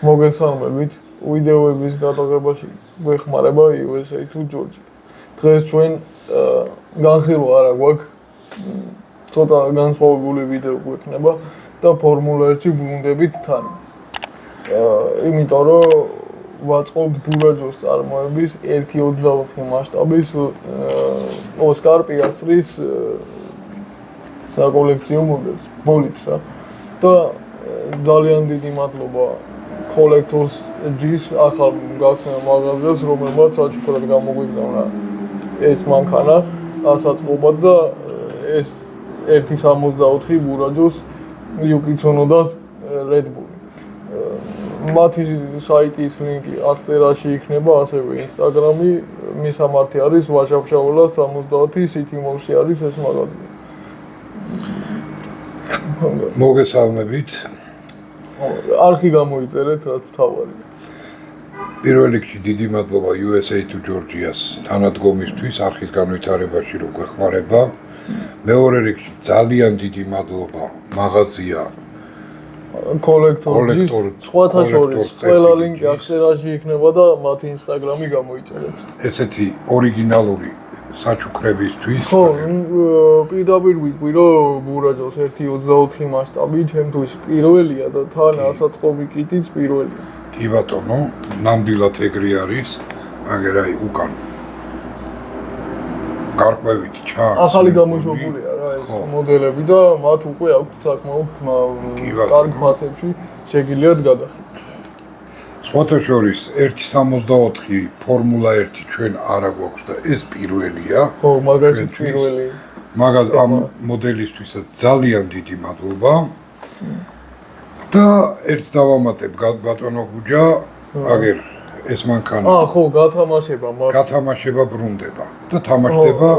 მოგესალმებით. ვიდეოების გადაღებაში გვეხმარება USA თუ Georgia. დღეს ჩვენ განხილვა არა გვაქვს. ცოტა განსხვავებული ვიდეო გვექნება და ფორმულა 1-ში ბრუნდებით თან. იმიტომ რომ ვაწყობთ ბურაჯოს წარმოების 1.24 მასშტაბის ოსკარ პიასტრის საკოლექციო მოდელს, ბოლიდს რა. და ძალიან დიდი მადლობა Collectors G-ს ახალ გახსნილ მაღაზიას, რომელმაც საჩუქრად გამოგვიგზავნა ეს მანქანა ასაწყობად და ეს 1.64 ბურაჯოს Yuki Tsunoda's Red Bull. მათი საიტის ლინკი აღწერაში იქნება, ასევე Instagram-ი, მისამართი არის ვაჟა-ფშაველა 70 City Mall-ში არის ეს მაღაზია. მოგესალმებით. არხი გამოიწერეთ, რაც თავარია. პირველ რიგში დიდი მადლობა USA to Georgia-ს თანადგომისთვის არხის განვითარებაში რო გვეხმარება. მეორე რიგში ძალიან დიდი მადლობა მაღაზია Collectors სხვათა შორის ყველა ლინკი აღწერაში იქნება და მათი Instagram-ი გამოიწერეთ. ესეთი ორიგინალური საჩუქრებისთვის. ხო, პირდაპირ ვიტყვი რომ ბურაჯოს 1.24 მასშტაბი ჩემთვის პირველია და თან ასაწყობი კიტიც პირველია. კი ბატონო, ნამდვილად ეგრე არის, მაგრამ აი უკან გარკვევით ჩანს. ახალი გამოშვებულია რა ეს მოდელები და მათ უკვე აქვთ საკმაოდ კარგ ფასებში შეგიძლიათ გადახიდოთ. სხვათა შორის 1.64 ფორმულა 1 ჩვენ არა გვაქვს და ეს პირველია. ხო, მაგალითად პირველი. მაგას ამ მოდელისთვისაც ძალიან დიდი მადლობა. და ერთს დავამატებ ბატონო გუჯა, აგერ ეს მანქანა. ხო, გათამაშება ბრუნდება და თამაშდება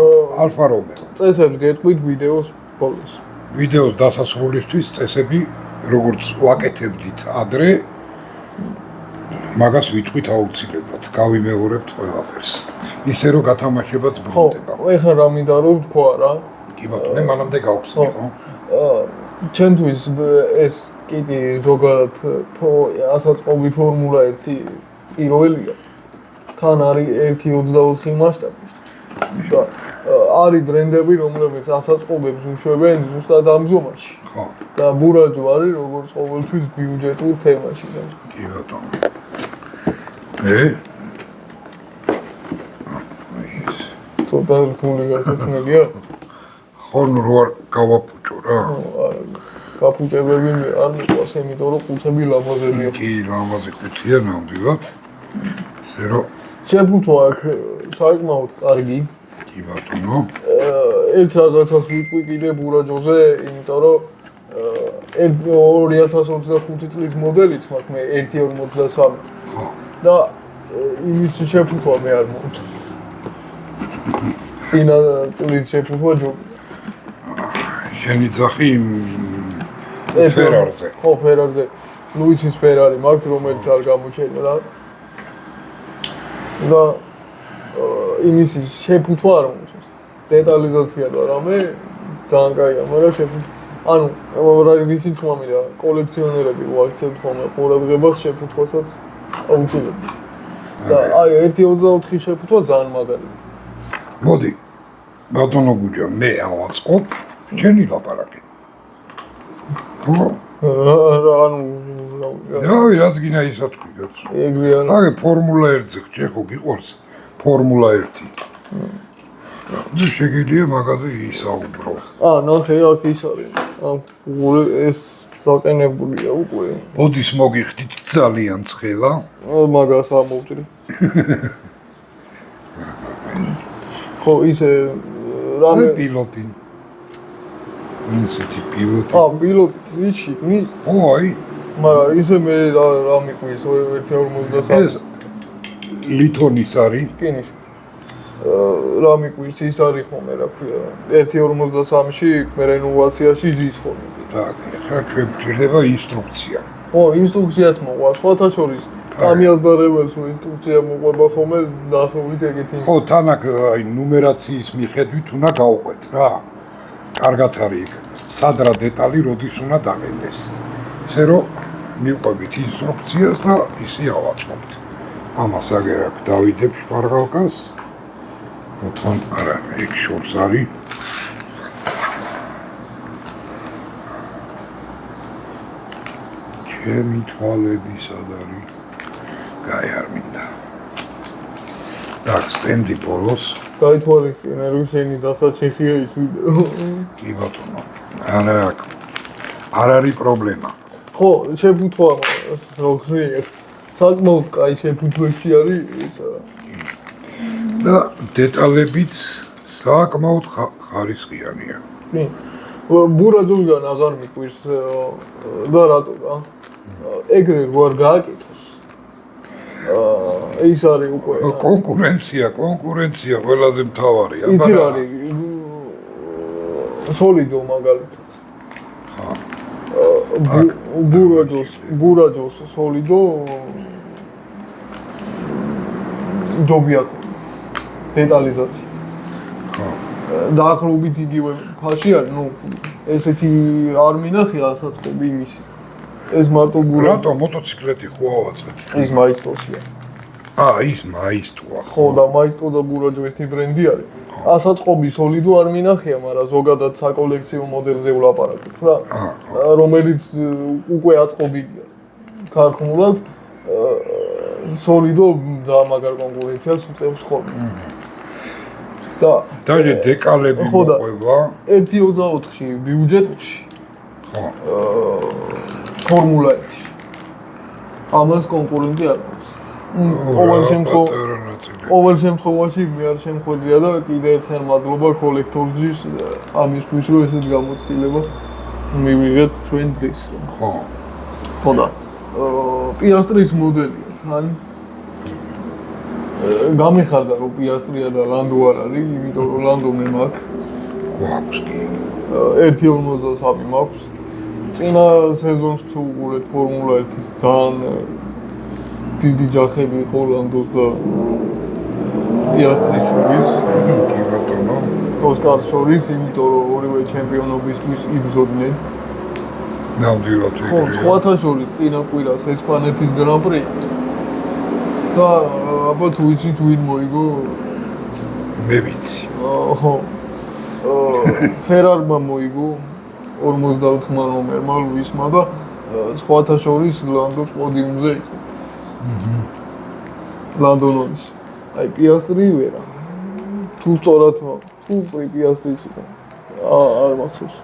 ალფა რომეო. წესებს გეტყვით ვიდეოს ბოლოს. ვიდეოს დასასრულისთვის წესები როგორც ვაკეთებდით ადრე, მაგას ვიტყვით აუცილებლად, გავიმეორებთ ყველაფერს. ისე რომ გათამაშებაც ბრუნდება. ხო, ეხლა რა მინდა რომ ვთქვა რა. კი ბატონო, მე მანამდე გავხსნი ხო? ჩემთვის ეს კიტი ზოგადად ასაწყობი ფორმულა 1 პირველია. თან არის 1.24 მასშტაბი. და არის ბრენდები, რომლებიც ასაწყობებს უშვებენ ზუსტად ამ ზომაში. ხო. და ბურაჯო არის როგორც ყოველთვის ბიუჯეტურ თემაში. კი ბატონო. ცოტა რთული გასაცნობია. ხო, ნუ რო არ გავაფუჭო რა. გაფუჭებები არ მიყვარს, იმიტომ რომ ყუთები ლამაზებია. კი, ლამაზი ყუთია ნამდვილად. ესე რომ შეფუთვა აქ საკმაოდ კარგი. კი ბატონო. ერთ რაღაცას ვიტყვი კიდე ბურაჯოზე, იმიტომ რომ 2025 წლის მოდელიც მაქვს მე 1.53. ხო. და იმის შეფუთვა მე არ მომწონს. წინა წლის შეფუთვა ჯობია. შენი ძახი ფერარზე. ხო, ფერარზე. ლუისის ფერარი მაქვს, რომელიც არ გამოჩენილა. და იმის შეფუთვა არ მომწონს. დეტალიზაცია და რამე ძალიან კაია, მაგრამ შეფუთვა. ანუ რისი თქმა მინდა, კოლექციონერები ვაქცევთ ხოლმე ყურადღებას შეფუთვასაც აუცილებლად. და აი 1.24 შეფუთვა ძალიან მაგარია. მოდი. ბატონო გუჯა, მე ავაწყობ შენი ლაპარაკი. ხო? ანუ რავი, რაც გინდა ისა თქვი გაც. ეგრე არის. აგე ფორმულა 1-ზე ხჭე ხო გიყვარს ფორმულა 1. და შეგიძლია მაგაზე ისაუბრო. ნახე აქ ის არის. ეს დაყენებულია უკვე. ოდის მოგიხდით ძალიან ცხელა. მაგას ამოვჭრი. ხო, ისე რამე პილოტი. ისეთი პილოტი. პილოტი იცი, ხო, აი. მაგრამ ისე მე რა მიყვირს 1.53. ეს ლითონის არის. კინის. რა მიყვირს ის არის ხოლმე რა ქვია 1.53-ში მე რენოვაციაში ზის ხოლმე. так, ხა ჩვენ გვჭირდება ინსტრუქცია. ხო, ინსტრუქციაც მოყვა, სხვათა შორის კამიას და რეველს ინსტრუქცია მოყვება ხოლმე დაახლოებით ეგეთი. ხო, თან აქ აი ნუმერაციის მიხედვით უნდა გავყვეთ რა. კარგად არის იქ. სად რა დეტალი როდის უნდა დაყენდეს. ისე რომ მივყვებით ინსტრუქციას და ისე ავაწყობთ. ამას აგერ აქ დავიდებ შპარღალკას. მოთან არა, ეგ შორს არის. ჩემი თვალები სად არის? კაი არ მინდა. так, სტენდი ბოლოს. გაითვალისწინე, რომ შენი დასაჩეხია ის ვიდეო. კი ბატონო. არ არის პრობლემა. ხო, შეფუთვა რო ხრი. საკმაოდ კაი შეფუთვებში არის ისა. და დეტალებიც საკმაოდ ხარისხიანია. კი. ბურაძულგან აღარ მიყვირს და რატო რა? ეგრე რო არ გააკეთოს. ის არის უკვე კონკურენცია ყველაზე მთავარია. იცი რა არის? სოლიდო მაგალითად. ბურაჯოს სოლიდო ჯობია დეტალიზაციით. ხო. დაახლოებით იგივე ფაში არის, ნუ ესეთი არ მინახია ასაწყობი იმისი. ეს მარტო ბურაჯო. რატო მოტოციკლეთი ხო ავაწყეთ? ის მაისტოსია. ის მაისტოა. ხო და მაისტო და ბურაჯო ერთი ბრენდი არის. ასაწყობი სოლიდო არ მინახია, მაგრამ ზოგადად საკოლექციო მოდელზე ვლაპარაკობ რა. რომელიც უკვე აწყობილია ქარხნულად. სოლიდო და მაგარ კონკურენციას უწევს ხოლმე. და დეკალები მოყვება 1.24-ში ბიუჯეტში. ხო. ფორმულა 1-ში. ამას კონკურენტი არ აქვს. ყოველ შემთხვევაში მე არ შემხვედრია და კიდე ერთხელ მადლობა კოლექტორჯის ამისთვის რომ ესეთ გამოცდილება მივიღეთ ჩვენ დღეს. ხო. ხო და პიასტრის მოდელია თან გამეხარდა რომ პიასტრია და ლანდო არ არის, იმიტომ რომ ლანდო მე მაქვს. გვაქვს კი. 1.53 მაქვს. წინა სეზონს თუ უყურეთ ფორმულა 1-ის ძალიან დიდი ჯახები იყო ლანდოს და პიასტრის შორის. კი ბატონო. ოსკარ შორის, იმიტომ რომ ორივე ჩემპიონობისთვის იბრძოდნენ. ნამდვილად ხო, ეგრეა. სხვათა შორის წინა კვირას ესპანეთის გრან-პრი და ალბათ ვიცით ვინ მოიგო? მე ვიცი. ხო. ფერარმა მოიგო 54 ნომერმა ლუისმა და სხვათა შორის ლანდოს პოდიუმზე იყო. ლანდონის. აი პიასტრი ვერა. თუ სწორად თუ პიასტრიც იყო. არ მახსოვს.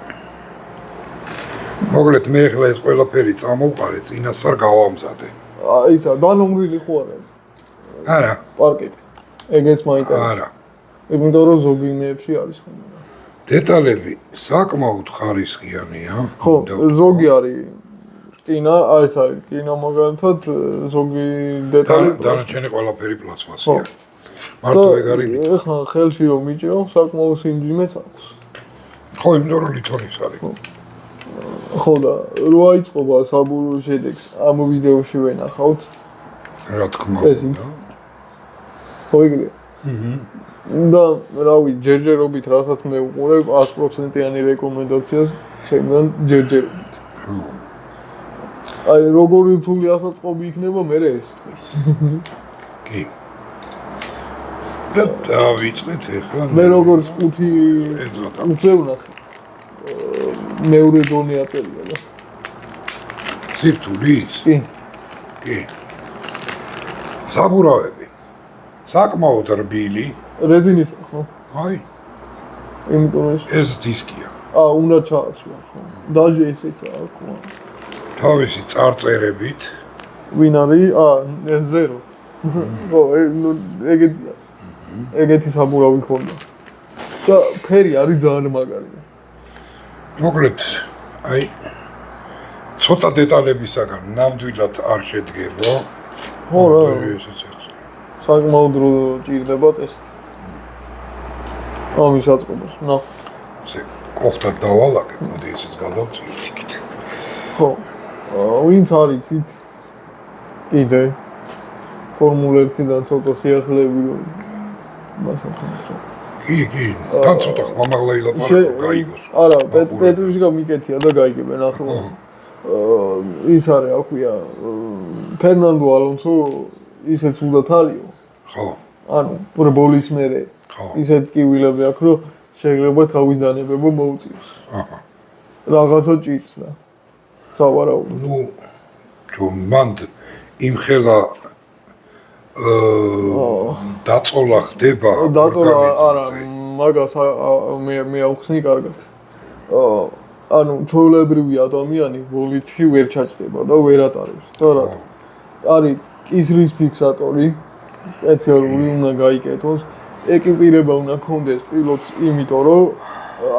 მოგლეთ მე ახლა ეს ყველაფერი წამოვყარე, წინასწარ გავამზადე. ისა დანომრილი ხო არ არის? არა. პარკეტი. ეგეც მაინტერესებს. არა. იმიტომ რომ ზოგი მეებში არის ხოლმე. დეტალები საკმაოდ ხარისხიანია. ხო, ზოგი არის რკინა, ეს არის რკინა მაგალითად, ზოგი დეტალი დანარჩენი ყველაფერი პლასმასია. მარტო ეგ არის. ეხლა ხელში რომ მიჭირო, საკმაოდ სიმძიმეც აქვს. ხო, იმიტომ რომ ლითონის არის. ხო და რო აიწყობა საბოლოო შედეგს ამ ვიდეოში ვენახავთ. რა თქმა ესით. ხო იგივე. და რავი, ჯერჯერობით რასაც მე უყურებ 100%-იანი რეკომენდაციას ჩემგან ჯერჯერობით. აი როგორი რთული ასაწყობი იქნება მე ეს თქვის. კი. და დავიწყეთ ახლა. მე როგორც 5 უწევნახე. მეორე დონე აწერია და. სირთულის? კი. კი. საბურავები. საკმაოდ რბილი. რეზინის ხო? აი. იმიტომ ეს დისკია. უნდა ჩააცვა ხო? დაჟე ესეც აქვს. თავისი წარწერებით. ვინ არის? ეს ზერო. ხო, ეგეთია. ეგეთი საბურავი ხონდა. და ფერი არის ძალიან მაგარი. მოკლედ, აი ცოტა დეტალებისაგან ნამდვილად არ შედგება. ხო რა. საკმაოდ დრო ჭირდება ტესტი. ამის აწყობას, ნახოთ. ესე კოხტად დავალაგებ, მოდი ესეც გადავწიოთ იქით. ხო. ვინც არიცით? კიდე ფორმულა 1-დან ცოტა სიახლეები რომ მასახავს. კი, თან ცოტა ხმამაღლა ილაპარაკო, გაიგოს. არა, პეტრიშკა მიკეთია და გაიგებენ ახლა. ის არის, რა ქვია, ფერნანდო ალონსო ისეც უნდა თალიო. ხო. ანუ რბოლის მერე ისეთ კივილები აქვს, რომ შეიძლება თავის დანებებო მოუწიოს. აჰა. რაღაცა ჭირს და სავარაუდოდ. ნუ მან იმხელა დაწოლა ხდება. დაწოლა არა, მაგას მე ავხსნი კარგად. ანუ ჩვეულებრივი ადამიანი ბოლიტში ვერ ჩაჭდება და ვერ ატარებს. თორად არის კისრის ფიქსატორი სპეციალური უნდა გაიკეთოს. ეკიპირება უნდა ქონდეს პილოტს, იმიტომ რომ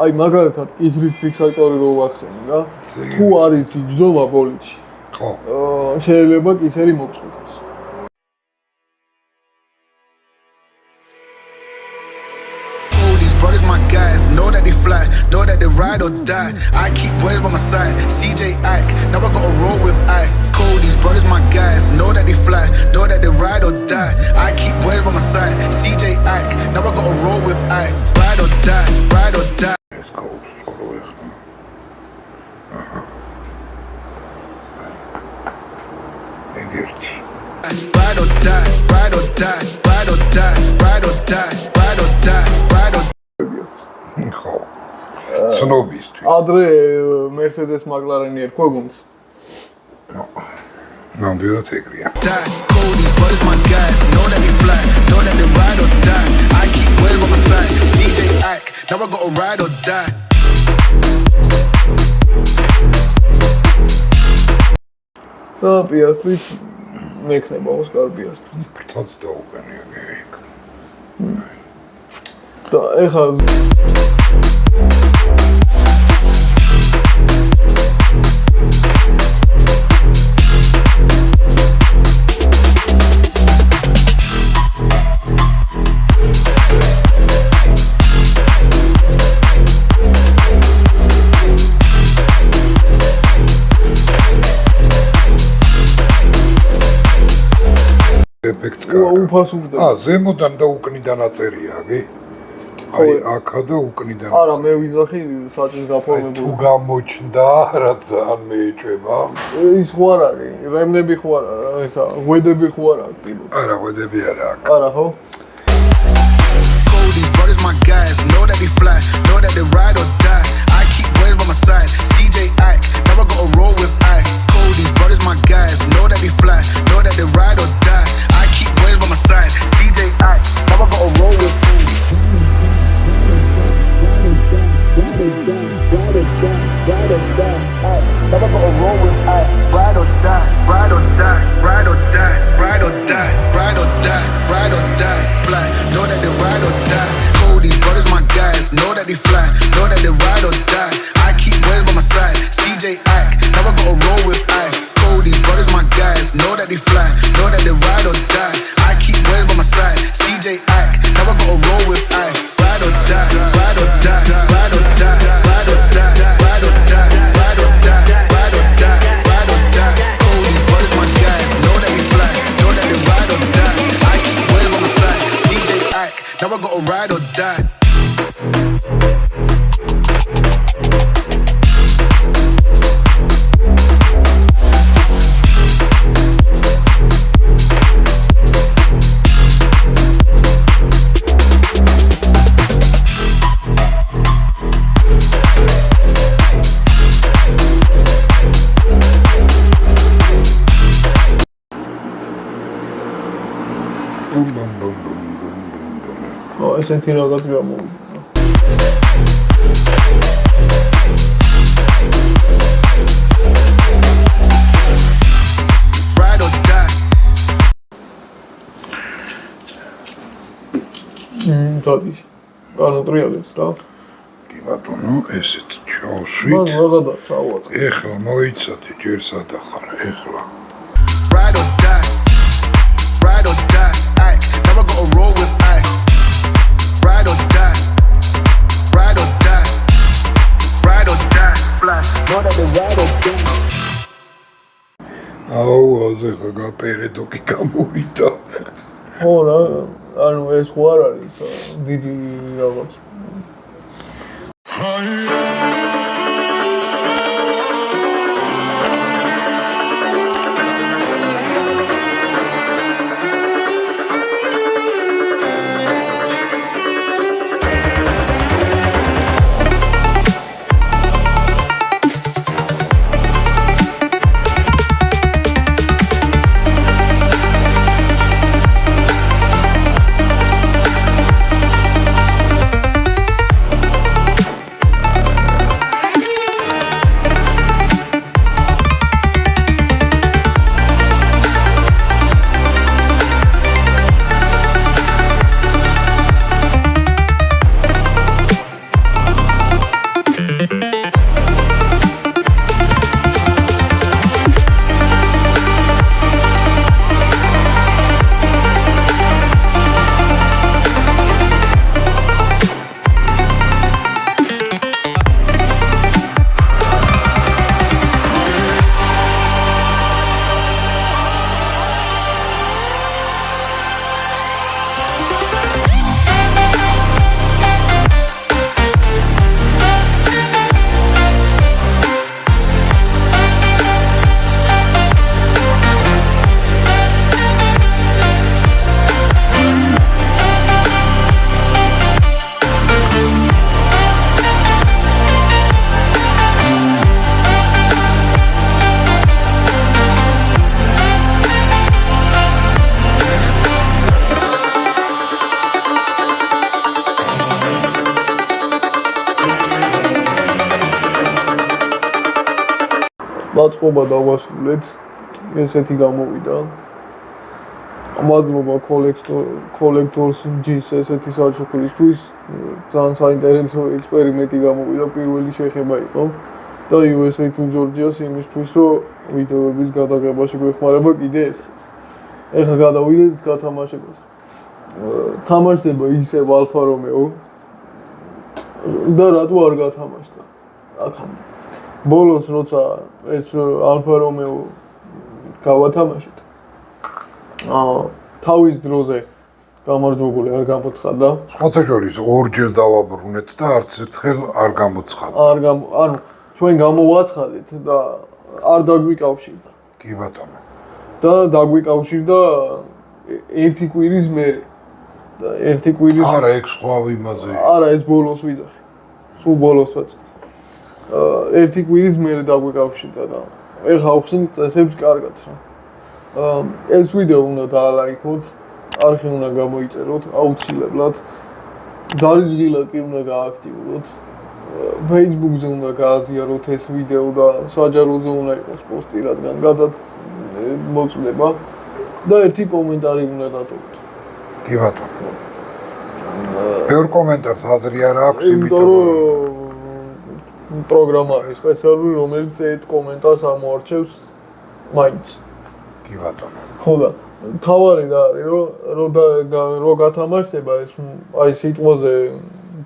აი მაგალითად კისრის ფიქსატორი რო ვახსენე რა. თუ არის იჯდომა ბოლიტში. ხო. შეიძლება კისერი მოგწყვიტოს. Brothers, my guys, know that they fly, know that they ride or die. I keep boys by my side, CJ Ike, now I gotta roll with ice. Cody's brothers, my guys, know that they fly, know that they ride or die. I keep boys by my side, CJ Ike, now I gotta roll with ice. Ride or die, ride or die. Let's go. Ride or die, ride or die, ride or die, ride or die, ride or die, ride or die. ხო. ცნობისთვის. ადრე Mercedes McLaren-ი ერქვა გუნდს. ნამდვილად ეგრეა. Cody's brothers, my guys, know that they fly, know that they ride or die. I keep boys by my side, CJ Ike, now I gotta ride or die. და პიასტრით მექნება ოსკარ პიასტრით. ფრთაც დაუყენია მეკ. და ეხლა ეფექტს კარგ. უფასურდება. ზემოდან და უკნიდან აწერია, კი? აი, აქა და უკნიდან. არა, მე ვიძახი საჭის თუ გაფორმებული. გამოჩნდა, რა ძალიან მეეჭება. ის ხო არ არის, რემნები ხო არ არის, ესა, ღვედები ხო არ არის პილოტი. არა, ღვედები არა აქ. არა, ხო? Cody's brothers, my guys, know that they fly, know that they ride or die. I keep boys by my side, CJ Ike, now I gotta roll with ice. Cody's brothers, my guys, know that they fly, know that they ride or die. I keep boys by my side, CJ Ike, now I gotta roll with ice. Now I gotta roll with ice. Ride or die, ride or die, ride or die, ride or die, ride or die, ride or die. Fly, know that they ride or die. Cody's brothers, my guys, know that they fly, know that they ride or die. I keep boys by my side, CJ Ike, now I gotta roll with ice. Cody's brothers, my guys, know that they fly, know that they ride or die. I keep boys by my side, CJ Ike, now I gotta roll with ice. Ride or die, ride or die, ride or die, ride or die, ride or die, ride or die, ride or die, ride or die. Cody's brothers, my guys, know that they fly, know that they ride or die. I keep boys by my side, CJ Ike, now I gotta ride or die. ესეთი რაღაც გამოვიდა. Ride or die. დადის. ანუ ტრიალებს რა. კი ბატონო, ესეც მან ჩავშვით. რაღაცა წავაწყე. ეხლა მოიცადე, ჯერ სადახარ, ეხლა. Ride or die, ride or die. Ike, now I gotta roll with ice. Ride or die, ride or die, ride or die. Fly, know that they ride or die. აუ, აზე გაპერედო კი გამოვიდა. ხო რა, ანუ ეს ხო არ არის დიდი რაღაც. მაწყობა დავასრულეთ. ესეთი გამოვიდა. მადლობა კოლექტორს ჯის ესეთი საჩუქრისთვის. ძალიან საინტერესო ექსპერიმენტი გამოვიდა, პირველი შეხება იყო და USA to Georgia-ს იმისთვის, რომ ვიდეოების გადაღებაში გვეხმარება კიდე ერთი. ეხლა გადავიდეთ გათამაშებას. თამაშდება ისევ Alfa Romeo და რატო არ გათამაშდა? აქამდე. ბოლოს როცა ეს Alfa Romeo გავათამაშეთ. თავის დროზე გამარჯვებული არ გამოცხადდა. სხვათაშორის ორჯერ დავაბრუნეთ და არც ერთხელ არ გამოცხადდა. ანუ ჩვენ გამოვაცხადეთ და არ დაგვიკავშირდა. კი ბატონო. და დაგვიკავშირდა ერთი კვირის მერე. და ერთი კვირის არა, ეგ სხვა იმაზე. არა, ეს ბოლოს ვიძახი. სულ ბოლოსაც. ერთი კვირის მერე დაგვიკავშირდა და ეხლა ახსნით წესებს კარგად რა. ეს ვიდეო უნდა დაალაიქოთ, არხი უნდა გამოიწეროთ აუცილებლად. ზარიზღილა კი უნდა გააქტიუროთ. Facebook-ზე უნდა გააზიაროთ ეს ვიდეო და საჯაროზე უნდა იყოს პოსტი, რადგან გადამოწმდება და ერთი კომენტარი უნდა დატოვოთ. კი ბატონო. ბევრ კომენტარს აზრი არ აქვს, იმიტომ რომ პროგრამა არის სპეციალური, რომელიც ერთ კომენტარს ამოარჩევს მაინც. კი ბატონო. ხო და თავარი რა არის, რომ გათამაშდება ეს აი სიტყვაზე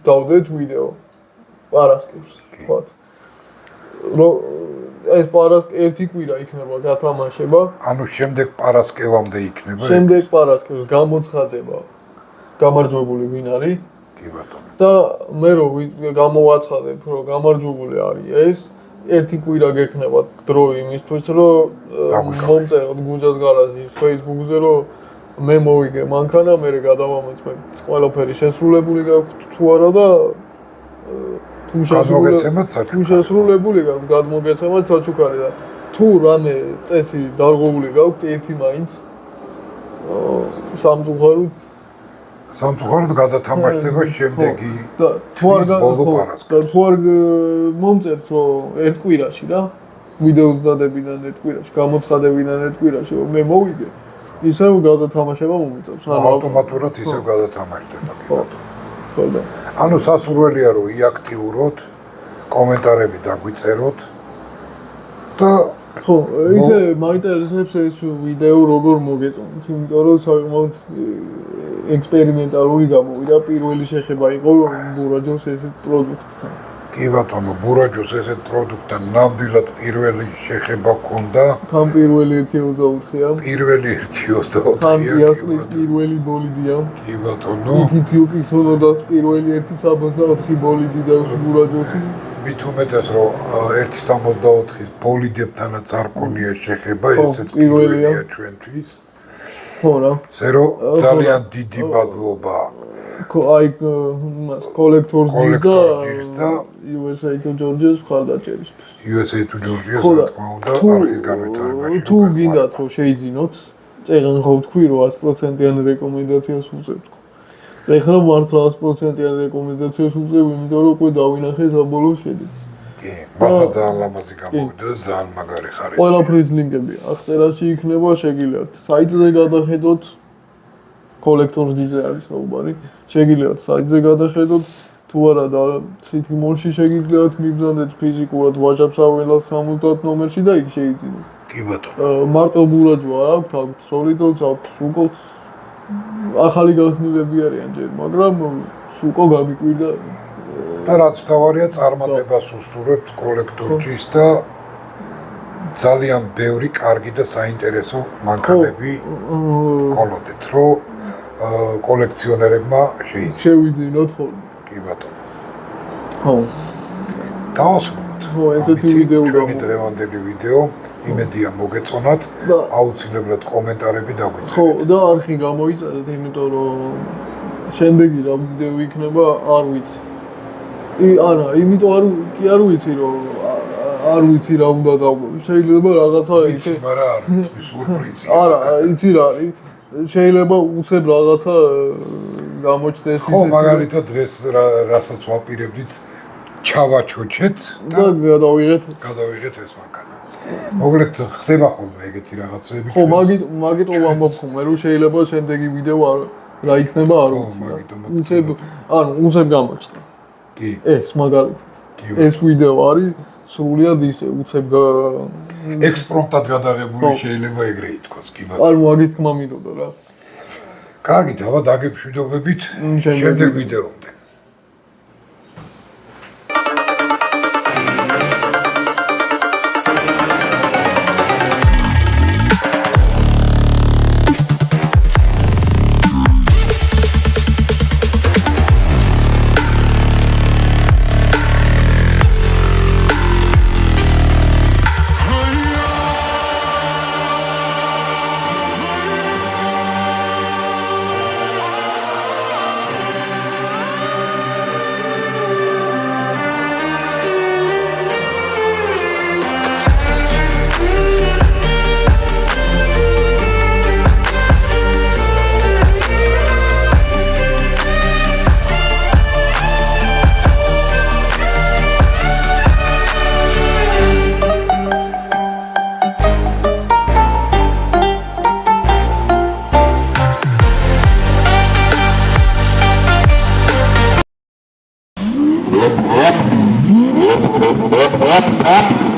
დავდეთ ვიდეო პარასკევს, ხო? ეს პარასკევს ერთი კვირა იქნება გათამაშება. ანუ შემდეგ პარასკევამდე იქნება. შემდეგ პარასკევს გამოცხადება გამარჯვებული ვინ არის. კი ბატონო. და მე რო გამოვაცხადებ, რომ გამარჯვებული არის ეს, ერთი კვირა გექნება დრო იმისთვის, რომ მომწეროთ გუჯას გარაზის Facebook-ზე, რომ მე მოვიგე მანქანა, მე გადავამოწმებ ყველაფერი შესრულებული გაქვს თუ არა და თუ შესრულებული გაქვს, გადმოგეცემათ საჩუქარი და თუ რამე წესი დარღვეული გაქვთ ერთი მაინც სამწუხაროდ გადათამაშდება შემდეგი და თუ არ მომწერთ რომ ერთ კვირაში რა ვიდეოს დადებიდან ერთ კვირაში გამოცხადებიდან ერთ კვირაში რომ მე მოვიგე ისევ გადათამაშება მომიწევს ანუ ავტომატურად ისევ გადათამაშდება კი ბატონო. ხო და ანუ სასურველია რომ იაქტიუროთ, კომენტარები დაგვიწეროთ და ხო, ისე მაინტერესებს ეს ვიდეო როგორ მოგეწონთ, იმიტომ რომ საკმაოდ ექსპერიმენტალური გამოვიდა, პირველი შეხება იყო ბურაჯოს ესეთ პროდუქტთან. კი ბატონო, ბურაჯოს ესეთ პროდუქტთან ნამდვილად პირველი შეხება ქონდა. თან პირველი 1.24-ია. პირველი 1.24-ია. თან იასრის პირველი ბოლიდია. კი ბატონო. YouTube-ის ონოდას პირველი 1.64 ბოლიდი და ბურაჯოსი. მით უმეტეს რომ 1.64-ის ბოლიდებთანაც არ ქონია შეხება, ესეც პირველია ჩვენთვის. ხო რა. ესე რომ ძალიან დიდი მადლობა. აი მას კოლექტორს და USA to Georgia-ს მხარდაჭერისთვის. USA to Georgia-ს რა თქმა უნდა არხის განვითარებაში. თუ გინდათ რომ შეიძინოთ, წეგან ხო თქვი რომ 100%-იან რეკომენდაციას უწევთ. და ეხლა მართლა 100%-იან რეკომენდაციას უწევ, იმიტომ რომ უკვე დავინახე საბოლოო შედეგი. კი, მაგრამ ძალიან ლამაზი გამოვიდა და ძალიან მაგარი ხარ. ყველაფრის ლინკები აღწერაში იქნება, შეგიძლიათ საიტზე გადახედოთ. კოლექტორს ჯიზე არის საუბარი. შეგიძლიათ საიტზე გადახედოთ, თუ არა და City Mall-ში შეგიძლიათ მიბრძანდეთ ფიზიკურად ვაჟაბსაველას 70 ნომერში და იქ შეიძინოთ. კი ბატონო. მარტო ბურაჯო არ აქვს სოლიდოც აქვს, სუკოც ახალი გახსნილები არიან ჯერ, მაგრამ სუკო გამიკვირდა. და რაც თავარია წარმატებას უსურვებთ კოლექტორჯის და ძალიან ბევრი კარგი და საინტერესო მანქანები გქონოდეთ, რომ კოლექციონერებმა შევიძინოთ ხოლმე. კი ბატონო. ხო. დავასრულოთ. ხო, ესეთი ვიდეო ჩვენი დღევანდელი ვიდეო, იმედია მოგეწონათ, აუცილებლად კომენტარები დაგვიწერეთ. ხო, და არხი გამოიწერეთ, იმიტომ რომ შემდეგი რა ვიდეო იქნება, არ ვიცი. არა, იმიტომ არ ვიცი რომ არ ვიცი რა უნდა დავგო. შეიძლება რაღაცა იცი, მაგრამ არ ვიცი სურპრიზი. არა, იცი რა არის. შეიძლება უცებ რაღაცა გამოჩნდეს ისე. ხო, მაგალითად დღეს რასაც ვაპირებდით ჩავაჩოჩეთ და გადავიღეთ. გადავიღეთ ეს მანქანა. მოკლედ ხდება ხოლმე ეგეთი რაღაცები. ხო, მაგით ვამბობ ხოლმე, რომ შეიძლება შემდეგი ვიდეო რა იქნება არ ვიცი. უცებ გამოჩნდა. კი. ეს მაგალითად. ეს ვიდეო არის სრულიად ისე უცებ ექსპრომტად გადაღებული შეიძლება ეგრე ითქვას, კი ბატონო. არ მაგის თქმა მინდოდა რა. კარგი, დავა დაგებშვიდობებით შემდეგ ვიდეომდე. Yeah.